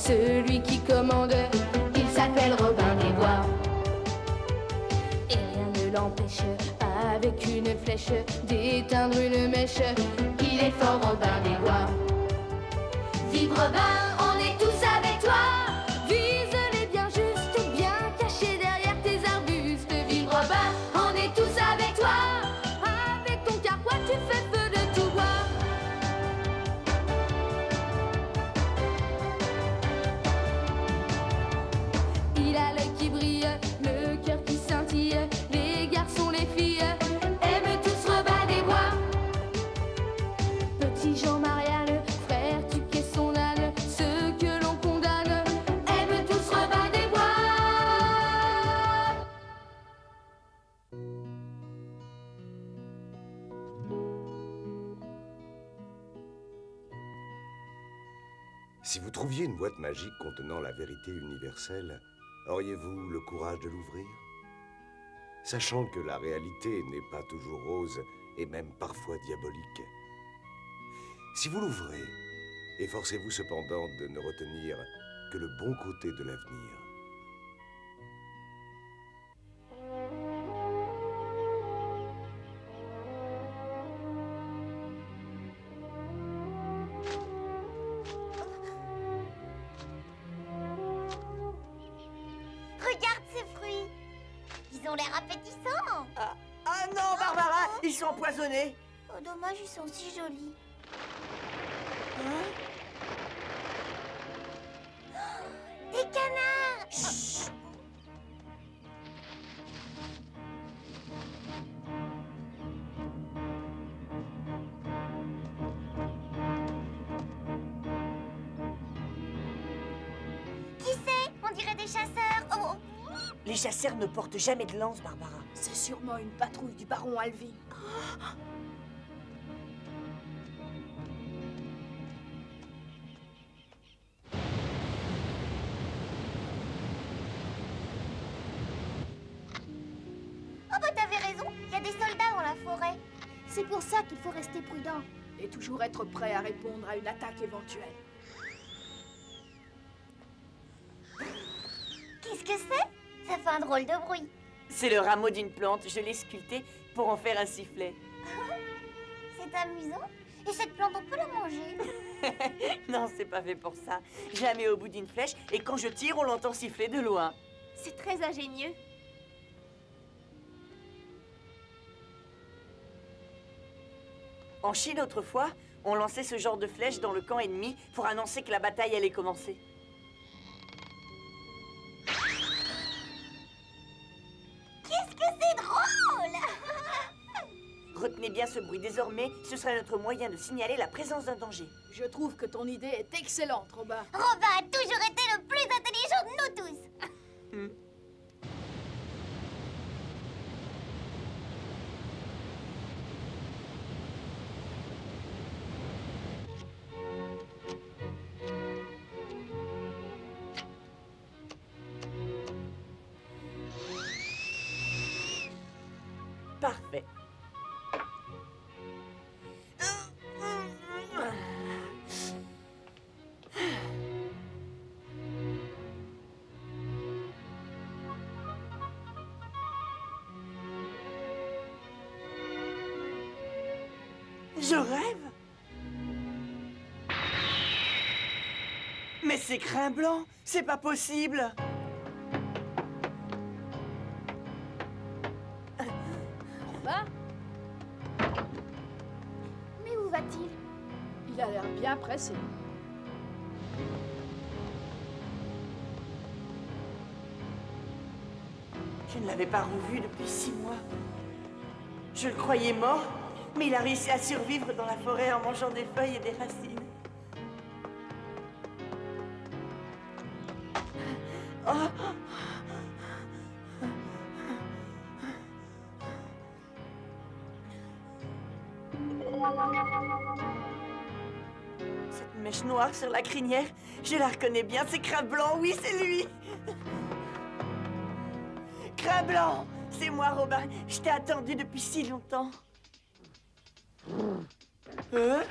celui qui commande, il s'appelle Robin des Bois. Et rien ne l'empêche, avec une flèche, d'éteindre une mèche. Il est fort Robin des Bois. Vive Robin, on est tous avec toi. Vise-les bien juste, bien cachés derrière tes arbustes. Vive Robin, on est tous avec toi. Avec ton carquois, tu fais feu de tout bois. Il a l'œil qui brille, le cœur qui scintille. Les garçons, les filles aiment tous Robin des Bois. Petit Jean Marial, frère, tu qu'es son âne. Ceux que l'on condamne aiment tous Robin des Bois. Si vous trouviez une boîte magique contenant la vérité universelle, auriez-vous le courage de l'ouvrir? Sachant que la réalité n'est pas toujours rose et même parfois diabolique. Si vous l'ouvrez, efforcez-vous cependant de ne retenir que le bon côté de l'avenir. Regarde ces fruits. Ils ont l'air appétissants. Ah non, Barbara, ils sont empoisonnés. Oh, dommage, ils sont si jolis. Hein? Des canards. Chut. Qui c'est? On dirait des chasseurs. Oh. Les chasseurs ne portent jamais de lance, Barbara. C'est sûrement une patrouille du baron Alvin. Oh bah t'avais raison, il y a des soldats dans la forêt. C'est pour ça qu'il faut rester prudent et toujours être prêt à répondre à une attaque éventuelle. Qu'est-ce que c'est? Ça fait un drôle de bruit. C'est le rameau d'une plante, je l'ai sculpté pour en faire un sifflet. C'est amusant. Et cette plante, on peut la manger? Non, c'est pas fait pour ça. Je la mets au bout d'une flèche et quand je tire, on l'entend siffler de loin. C'est très ingénieux. En Chine, autrefois, on lançait ce genre de flèche dans le camp ennemi pour annoncer que la bataille allait commencer. Qu'est-ce que c'est drôle! Retenez bien ce bruit désormais, ce sera notre moyen de signaler la présence d'un danger. Je trouve que ton idée est excellente, Robin. Robin a toujours été le plus intelligent de nous tous. Parfait. Je rêve? Mais c'est Crin Blanc, c'est pas possible. Robin? Mais où va-t-il? Il a l'air bien pressé. Je ne l'avais pas revu depuis 6 mois. Je le croyais mort, mais il a réussi à survivre dans la forêt en mangeant des feuilles et des racines. Oh! Cette mèche noire sur la crinière, je la reconnais bien, c'est Crin Blanc, oui, c'est lui! Crin Blanc! C'est moi, Robin. Je t'ai attendu depuis si longtemps. Hein?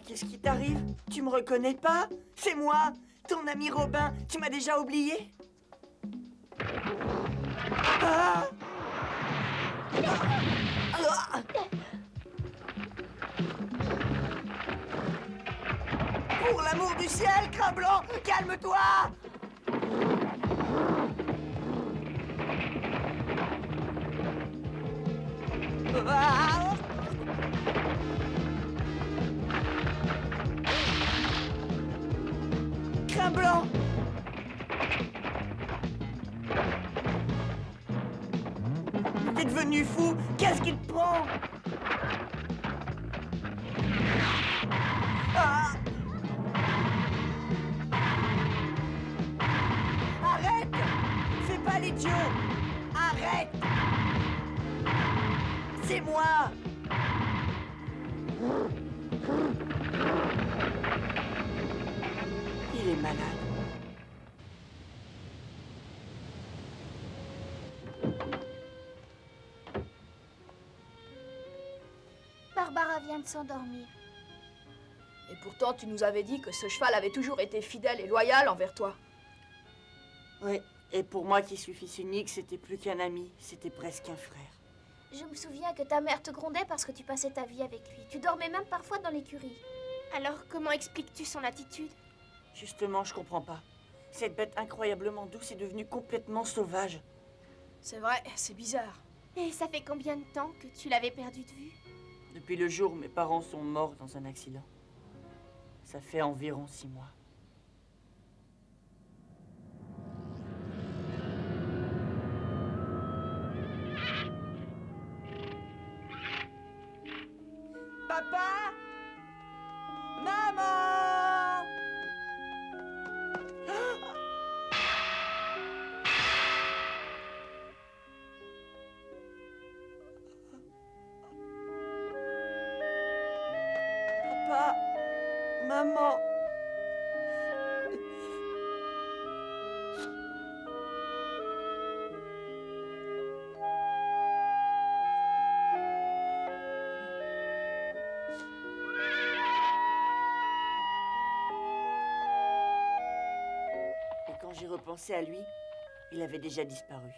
qu'est-ce qui t'arrive? Tu me reconnais pas? C'est moi, ton ami Robin. Tu m'as déjà oublié? Ah! Ah! Pour l'amour du ciel, Crin Blanc, calme-toi! Ah! Crin Blanc! T'es devenu fou? Qu'est-ce qui te prend? Ah! Arrête! Fais pas l'idiot! Arrête! C'est moi! Il est malade. Barbara vient de s'endormir. Et pourtant, tu nous avais dit que ce cheval avait toujours été fidèle et loyal envers toi. Oui, et pour moi qui suis fils unique, c'était plus qu'un ami, c'était presque un frère. Je me souviens que ta mère te grondait parce que tu passais ta vie avec lui. Tu dormais même parfois dans l'écurie. Alors, comment expliques-tu son attitude? Justement, je comprends pas. Cette bête incroyablement douce est devenue complètement sauvage. C'est vrai, c'est bizarre. Et ça fait combien de temps que tu l'avais perdu de vue? Depuis le jour où mes parents sont morts dans un accident. Ça fait environ 6 mois. Papa! Maman! Papa! Maman! Et quand j'ai repensé à lui, il avait déjà disparu.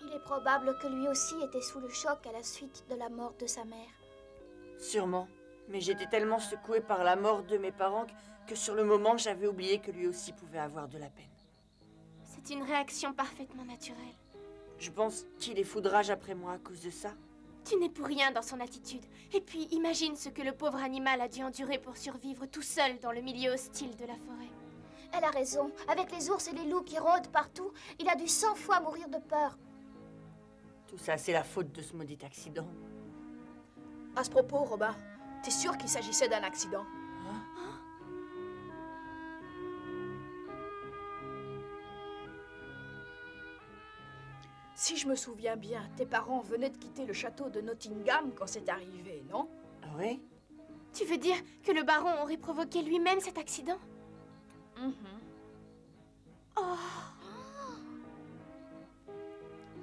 Il est probable que lui aussi était sous le choc à la suite de la mort de sa mère. Sûrement. Mais j'étais tellement secouée par la mort de mes parents que sur le moment, j'avais oublié que lui aussi pouvait avoir de la peine. C'est une réaction parfaitement naturelle. Je pense qu'il est foudrage après moi à cause de ça. Tu n'es pour rien dans son attitude. Et puis, imagine ce que le pauvre animal a dû endurer pour survivre tout seul dans le milieu hostile de la forêt. Elle a raison. Avec les ours et les loups qui rôdent partout, il a dû 100 fois mourir de peur. Tout ça, c'est la faute de ce maudit accident. À ce propos, Robin, t'es sûr qu'il s'agissait d'un accident? Si je me souviens bien, tes parents venaient de quitter le château de Nottingham quand c'est arrivé, non? Ah oui? Tu veux dire que le baron aurait provoqué lui-même cet accident?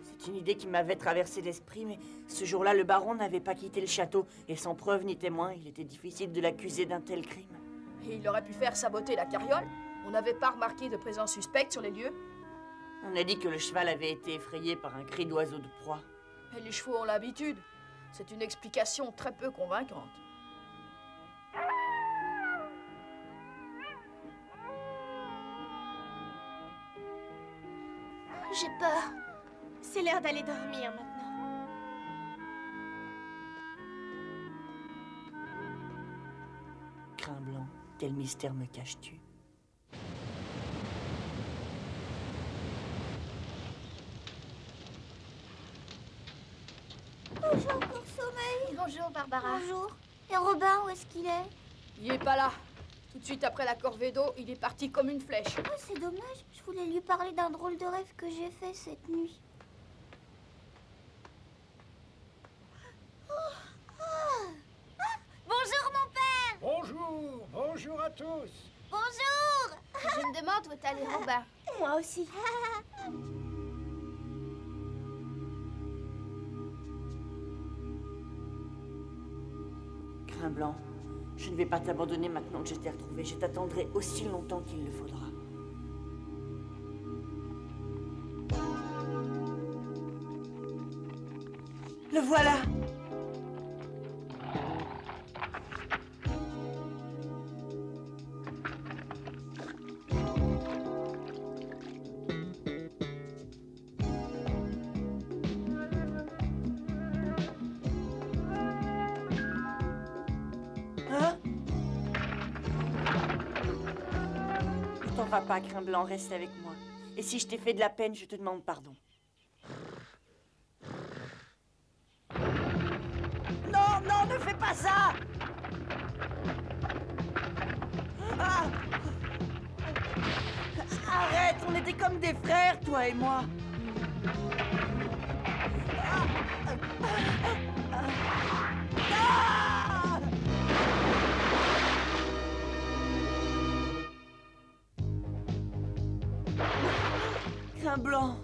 C'est une idée qui m'avait traversé l'esprit, mais ce jour-là, le baron n'avait pas quitté le château, et sans preuve ni témoin, il était difficile de l'accuser d'un tel crime. Et il aurait pu faire saboter la carriole? On n'avait pas remarqué de présence suspecte sur les lieux? On a dit que le cheval avait été effrayé par un cri d'oiseau de proie. Mais les chevaux ont l'habitude. C'est une explication très peu convaincante. J'ai peur. C'est l'heure d'aller dormir maintenant. Crin Blanc, quel mystère me caches-tu? Bonjour, pour sommeil. Bonjour, Barbara. Bonjour. Et Robin, où est-ce qu'il est? Il est pas là. Tout de suite après la corvée d'eau, il est parti comme une flèche. Oh, c'est dommage. Je voulais lui parler d'un drôle de rêve que j'ai fait cette nuit. Bonjour, mon père. Bonjour, bonjour à tous. Bonjour. Je me demande où est allé Robin. Moi aussi. Crin Blanc, je ne vais pas t'abandonner maintenant que je t'ai retrouvé. Je t'attendrai aussi longtemps qu'il le faudra. Le voilà! Hein? Ne t'en va pas, Crin Blanc, reste avec moi. Et si je t'ai fait de la peine, je te demande pardon. Non, non, ne fais pas ça! Ah! Arrête, on était comme des frères, toi et moi. Ah! Crin Blanc.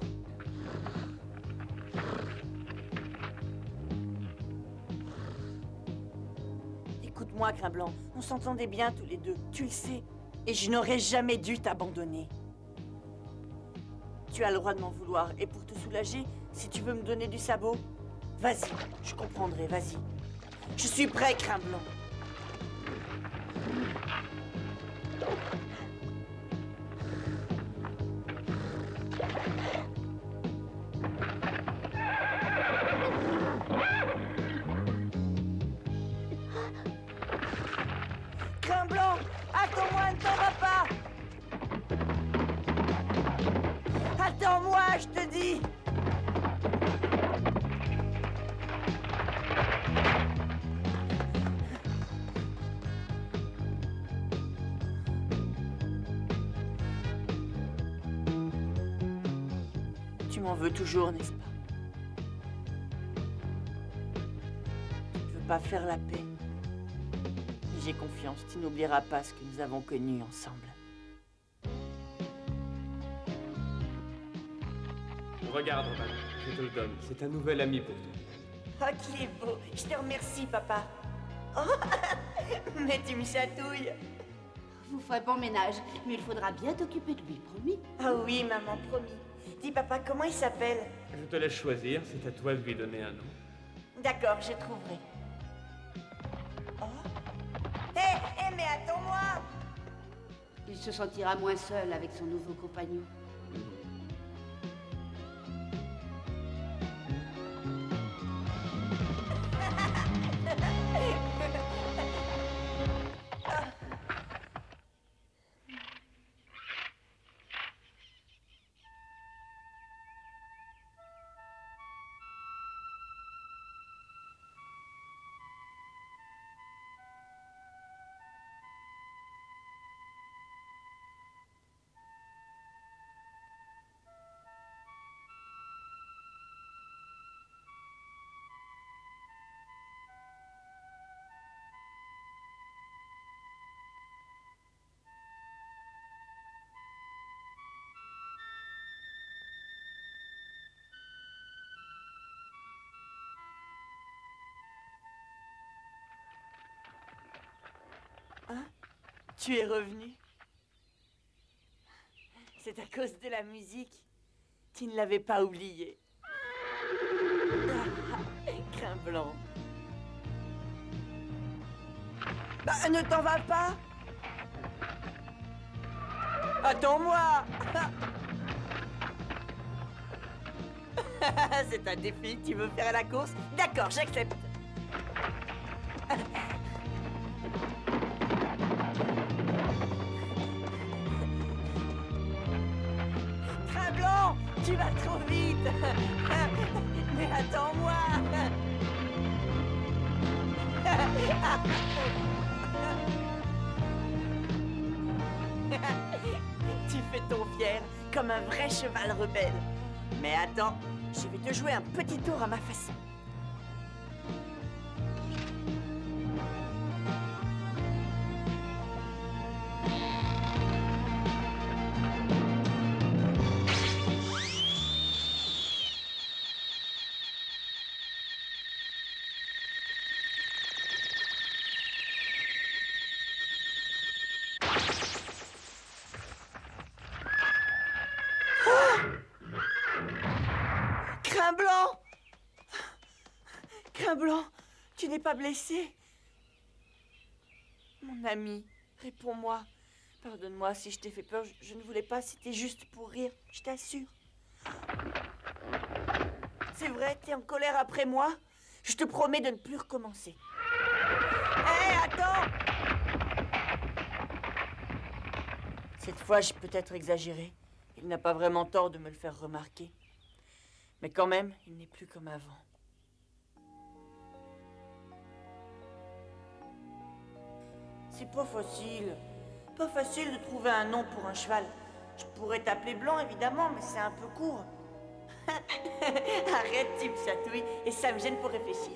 Écoute-moi, Crin Blanc, on s'entendait bien tous les deux, tu le sais. Et je n'aurais jamais dû t'abandonner. Tu as le droit de m'en vouloir, et pour te soulager, si tu veux me donner du sabot, vas-y, je comprendrai, vas-y. Je suis prêt, Crin Blanc. Crin Blanc, attends-moi, ne t'en va pas. Attends-moi, je te dis. Tu m'en veux toujours, n'est-ce pas? Je veux pas faire la paix. Mais j'ai confiance, tu n'oublieras pas ce que nous avons connu ensemble. Regarde, Roman, je te le donne. C'est un nouvel ami pour toi. Oh, qu'il est beau. Je te remercie, papa. Oh, mais tu me chatouilles. Vous ferez bon ménage, mais il faudra bien t'occuper de lui, promis? Ah oui, maman, promis. Dis, papa, comment il s'appelle? Je te laisse choisir, c'est à toi de lui donner un nom. D'accord, je trouverai. Oh. Hé, mais attends-moi! Il se sentira moins seul avec son nouveau compagnon. Hein? Tu es revenu? C'est à cause de la musique. Tu ne l'avais pas oublié. Crin Blanc. Bah, ne t'en va pas. Attends-moi. C'est un défi, tu veux faire la course? D'accord, j'accepte. Crin Blanc, tu vas trop vite. Mais attends-moi. Tu fais ton fier, comme un vrai cheval rebelle. Mais attends, je vais te jouer un petit tour à ma façon. Crin Blanc! Crin Blanc, tu n'es pas blessé? Mon ami, réponds-moi. Pardonne-moi si je t'ai fait peur, je ne voulais pas, c'était juste pour rire, je t'assure. C'est vrai, t'es en colère après moi? Je te promets de ne plus recommencer. Hé, attends! Cette fois, j'ai peut-être exagéré. Il n'a pas vraiment tort de me le faire remarquer. Mais quand même, il n'est plus comme avant. C'est pas facile. Pas facile de trouver un nom pour un cheval. Je pourrais t'appeler Blanc, évidemment, mais c'est un peu court. Arrête, tu me chatouilles, et ça me gêne pour réfléchir.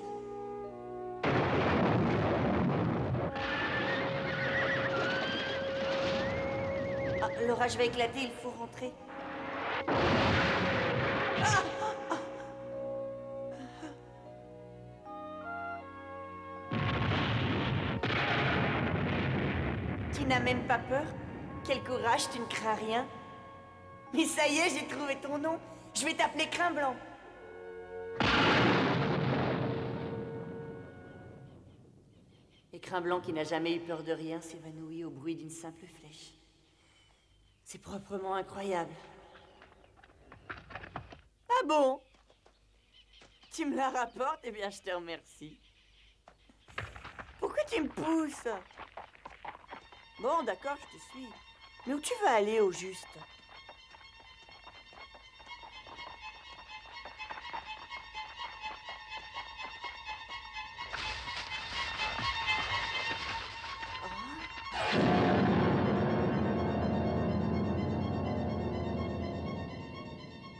Ah, l'orage va éclater, il faut rentrer. Tu n'as même pas peur? Quel courage, tu ne crains rien. Mais ça y est, j'ai trouvé ton nom. Je vais t'appeler Crin Blanc. Et Crin Blanc, qui n'a jamais eu peur de rien, s'évanouit au bruit d'une simple flèche. C'est proprement incroyable. Ah bon? Tu me la rapportes? Eh bien, je te remercie. Pourquoi tu me pousses? Bon, d'accord, je te suis. Mais où tu vas aller au juste?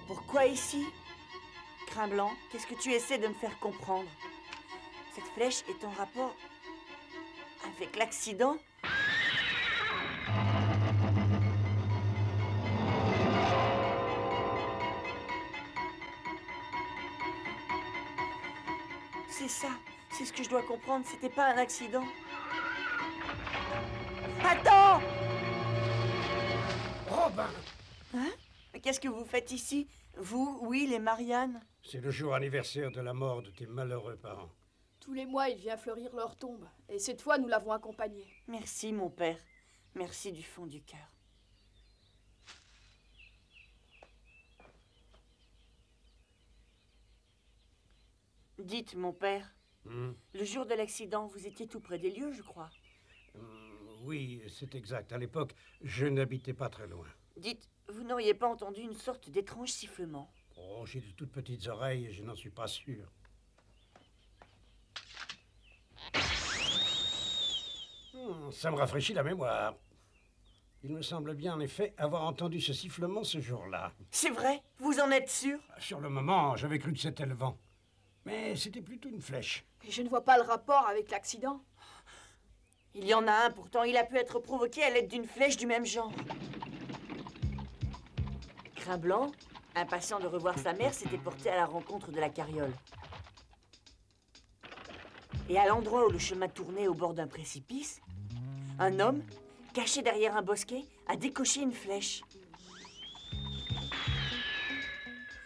Pourquoi ici? Crin Blanc, qu'est-ce que tu essaies de me faire comprendre? Cette flèche est en rapport avec l'accident? C'est ça, c'est ce que je dois comprendre, c'était pas un accident. Attends! Robin! Hein? Mais qu'est-ce que vous faites ici? Vous, Will et Marianne? C'est le jour anniversaire de la mort de tes malheureux parents. Tous les mois, il vient fleurir leur tombe. Et cette fois, nous l'avons accompagné. Merci, mon père. Merci du fond du cœur. Dites, mon père, le jour de l'accident, vous étiez tout près des lieux, je crois. Oui, c'est exact. À l'époque, je n'habitais pas très loin. Dites, vous n'auriez pas entendu une sorte d'étrange sifflement? Oh, j'ai de toutes petites oreilles et je n'en suis pas sûr. Ça me rafraîchit la mémoire. Il me semble bien, en effet, avoir entendu ce sifflement ce jour-là. C'est vrai? Vous en êtes sûr? Sur le moment, j'avais cru que c'était le vent. Mais c'était plutôt une flèche. Et je ne vois pas le rapport avec l'accident. Il y en a un, pourtant. Il a pu être provoqué à l'aide d'une flèche du même genre. Crin Blanc, impatient de revoir sa mère, s'était porté à la rencontre de la carriole. Et à l'endroit où le chemin tournait au bord d'un précipice, un homme, caché derrière un bosquet, a décoché une flèche.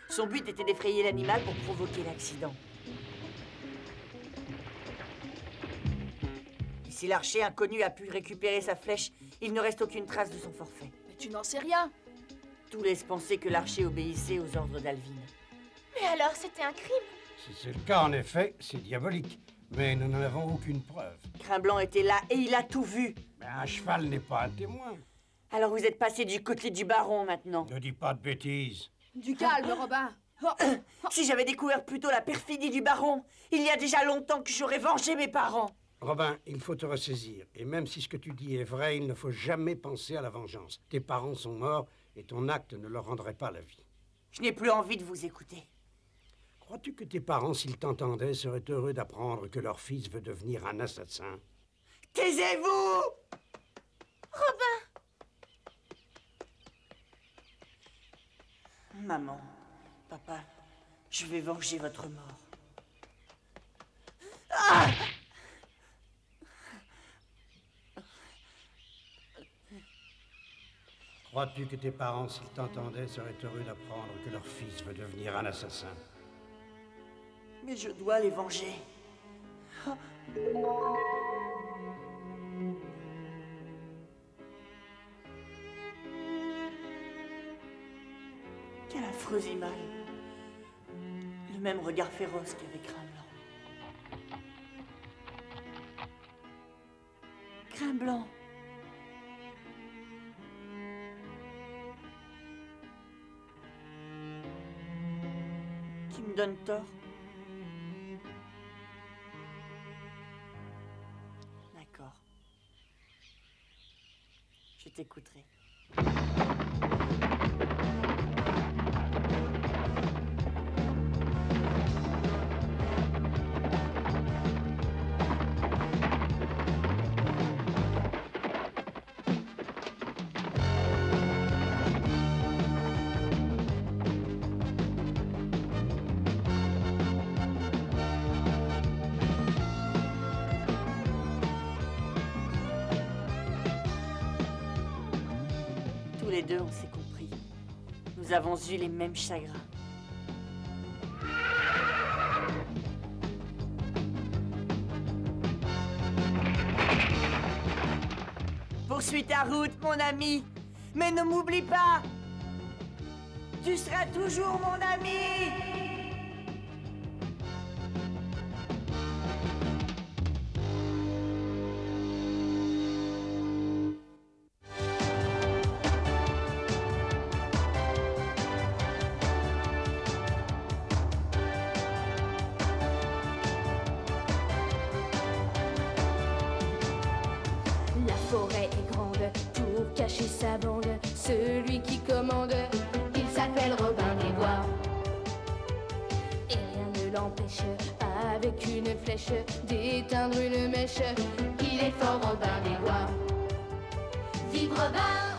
Son but était d'effrayer l'animal pour provoquer l'accident. Et si l'archer inconnu a pu récupérer sa flèche, il ne reste aucune trace de son forfait. Mais tu n'en sais rien. Tout laisse penser que l'archer obéissait aux ordres d'Alvin. Mais alors, c'était un crime? Si c'est le cas, en effet, c'est diabolique. Mais nous n'en avons aucune preuve. Crin Blanc était là et il a tout vu. Mais un cheval n'est pas un témoin. Alors vous êtes passé du côté du baron maintenant. Ne dis pas de bêtises. Du calme, Robin. Si j'avais découvert plus tôt la perfidie du baron, il y a déjà longtemps que j'aurais vengé mes parents. Robin, il faut te ressaisir. Et même si ce que tu dis est vrai, il ne faut jamais penser à la vengeance. Tes parents sont morts et ton acte ne leur rendrait pas la vie. Je n'ai plus envie de vous écouter. Crois-tu que tes parents, s'ils t'entendaient, seraient heureux d'apprendre que leur fils veut devenir un assassin? Taisez-vous! Robin! Maman, papa, je vais venger votre mort. Ah! Crois-tu que tes parents, s'ils t'entendaient, seraient heureux d'apprendre que leur fils veut devenir un assassin? Mais je dois les venger. Quelle affreuse image. Le même regard féroce qu'avec Crin-Blanc. Crin-Blanc. Qui me donne tort. D'accord. Je t'écouterai. Tous les deux, on s'est compris. Nous avons eu les mêmes chagrins. Poursuis ta route, mon ami. Mais ne m'oublie pas. Tu seras toujours mon ami. La forêt est grande pour cacher sa bande. Celui qui commande, il s'appelle Robin des Bois. Et rien ne l'empêche, avec une flèche, d'éteindre une mèche. Il est fort Robin des Bois. Vive Robin!